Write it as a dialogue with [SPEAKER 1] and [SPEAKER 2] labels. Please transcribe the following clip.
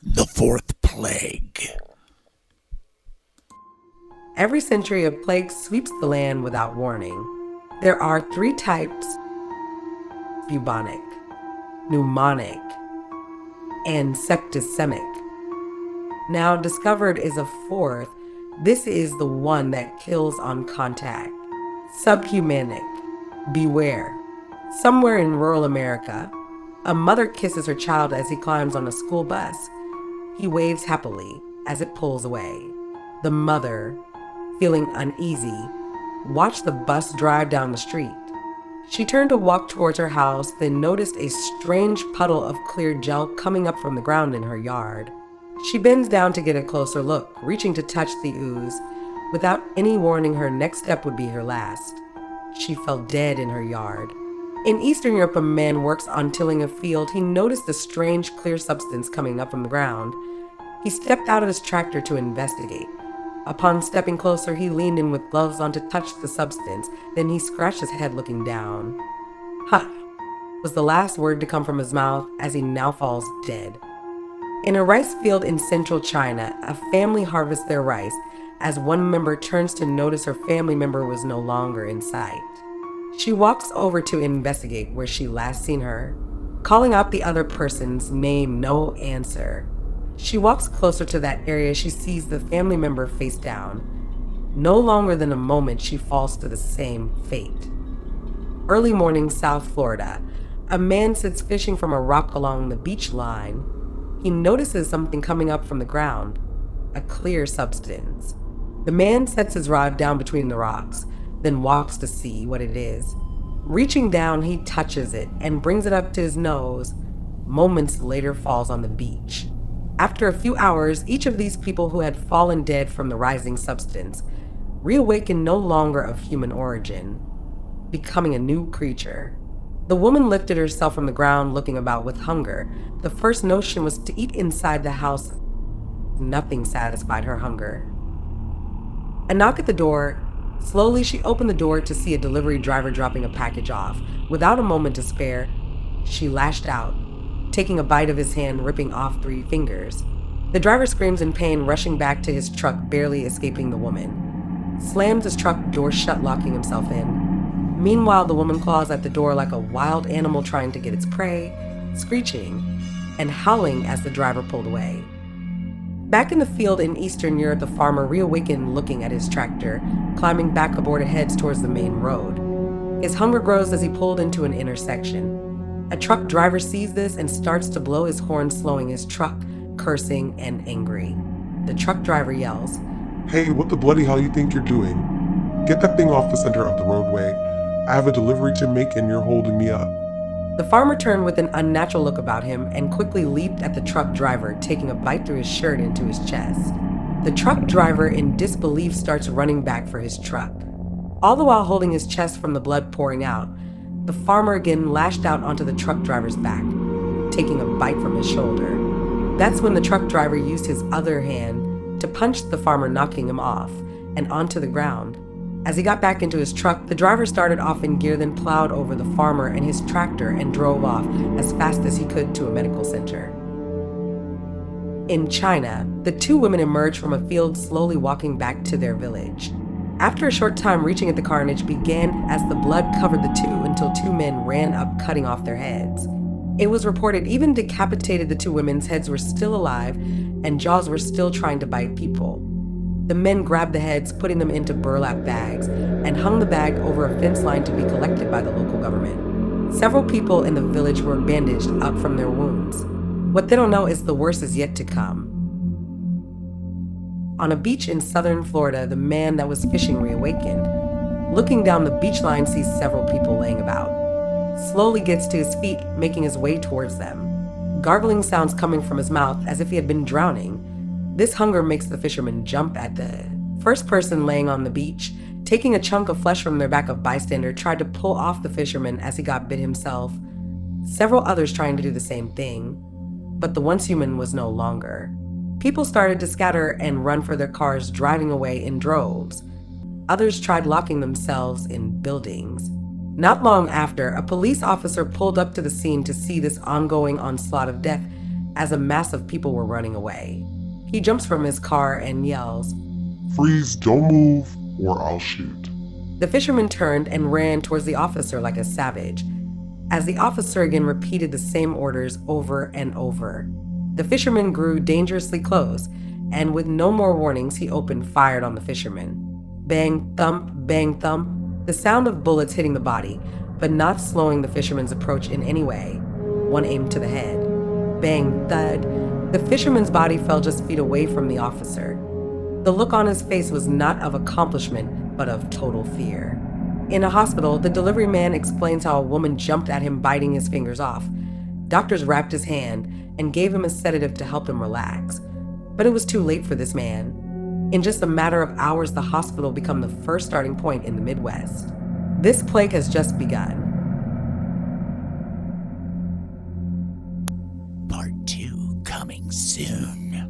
[SPEAKER 1] The Fourth Plague.
[SPEAKER 2] Every century of plague sweeps the land without warning. There are 3 types: bubonic, pneumonic, and septicemic. Now discovered is a 4th. This is the one that kills on contact. Subhumanic. Beware. Somewhere in rural America, a mother kisses her child as he climbs on a school bus. He waves happily as it pulls away. The mother, feeling uneasy, watched the bus drive down the street. She turned to walk towards her house, then noticed a strange puddle of clear gel coming up from the ground in her yard. She bends down to get a closer look, reaching to touch the ooze. Without any warning, her next step would be her last. She fell dead in her yard. In Eastern Europe, a man works on tilling a field. He noticed a strange clear substance coming up from the ground. He stepped out of his tractor to investigate. Upon stepping closer, he leaned in with gloves on to touch the substance. Then he scratched his head, looking down. "Ha!" was the last word to come from his mouth as he now falls dead. In a rice field in central China, a family harvests their rice as one member turns to notice her family member was no longer in sight. She walks over to investigate where she last seen her. Calling out the other person's name, no answer. She walks closer to that area. She sees the family member face down. No longer than a moment, she falls to the same fate. Early morning, South Florida. A man sits fishing from a rock along the beach line. He notices something coming up from the ground, a clear substance. The man sets his rod down between the rocks, then walks to see what it is. Reaching down, he touches it and brings it up to his nose. Moments later, falls on the beach. After a few hours, each of these people who had fallen dead from the rising substance reawakened no longer of human origin, becoming a new creature. The woman lifted herself from the ground, looking about with hunger. The first notion was to eat inside the house. Nothing satisfied her hunger. A knock at the door. Slowly, she opened the door to see a delivery driver dropping a package off. Without a moment to spare, she lashed out, taking a bite of his hand, ripping off 3 fingers. The driver screams in pain, rushing back to his truck, barely escaping the woman. Slams his truck door shut, locking himself in. Meanwhile, the woman claws at the door like a wild animal trying to get its prey, screeching and howling as the driver pulled away. Back in the field in Eastern Europe, the farmer reawakened, looking at his tractor, climbing back aboard it, heads towards the main road. His hunger grows as he pulled into an intersection. A truck driver sees this and starts to blow his horn, slowing his truck, cursing and angry. The truck driver yells,
[SPEAKER 3] "Hey, what the bloody hell you think you're doing? Get that thing off the center of the roadway. I have a delivery to make and you're holding me up."
[SPEAKER 2] The farmer turned with an unnatural look about him and quickly leaped at the truck driver, taking a bite through his shirt into his chest. The truck driver, in disbelief, starts running back for his truck, all the while holding his chest from the blood pouring out. The farmer again lashed out onto the truck driver's back, taking a bite from his shoulder. That's when the truck driver used his other hand to punch the farmer, knocking him off and onto the ground. As he got back into his truck, the driver started off in gear, then plowed over the farmer and his tractor and drove off as fast as he could to a medical center. In China, the 2 women emerged from a field, slowly walking back to their village. After a short time, reaching at the carnage began as the blood covered the 2 until 2 men ran up, cutting off their heads. It was reported even decapitated, the 2 women's heads were still alive and jaws were still trying to bite people. The men grabbed the heads, putting them into burlap bags, and hung the bag over a fence line to be collected by the local government. Several people in the village were bandaged up from their wounds. What they don't know is the worst is yet to come. On a beach in southern Florida, the man that was fishing reawakened. Looking down the beach line, sees several people laying about. slowly gets to his feet, making his way towards them. Gargling sounds coming from his mouth as if he had been drowning. This hunger makes the fishermen jump at the first person laying on the beach. Taking a chunk of flesh from their back, of bystander tried to pull off the fisherman as he got bit himself. Several others trying to do the same thing, but the once human was no longer. People started to scatter and run for their cars, driving away in droves. Others tried locking themselves in buildings. Not long after, a police officer pulled up to the scene to see this ongoing onslaught of death as a mass of people were running away. He jumps from his car and yells,
[SPEAKER 3] Freeze, don't move, or I'll shoot.
[SPEAKER 2] The fisherman turned and ran towards the officer like a savage. As the officer again repeated the same orders over and over, the fisherman grew dangerously close, and with no more warnings, he opened fire on the fisherman. Bang, thump, the sound of bullets hitting the body, but not slowing the fisherman's approach in any way. One aimed to the head. Bang, thud. The fisherman's body fell just feet away from the officer. The look on his face was not of accomplishment, but of total fear. In a hospital, the delivery man explains how a woman jumped at him, biting his fingers off. Doctors wrapped his hand and gave him a sedative to help him relax. But it was too late for this man. In just a matter of hours, the hospital became the first starting point in the Midwest. This plague has just begun.
[SPEAKER 1] Part 2 coming soon.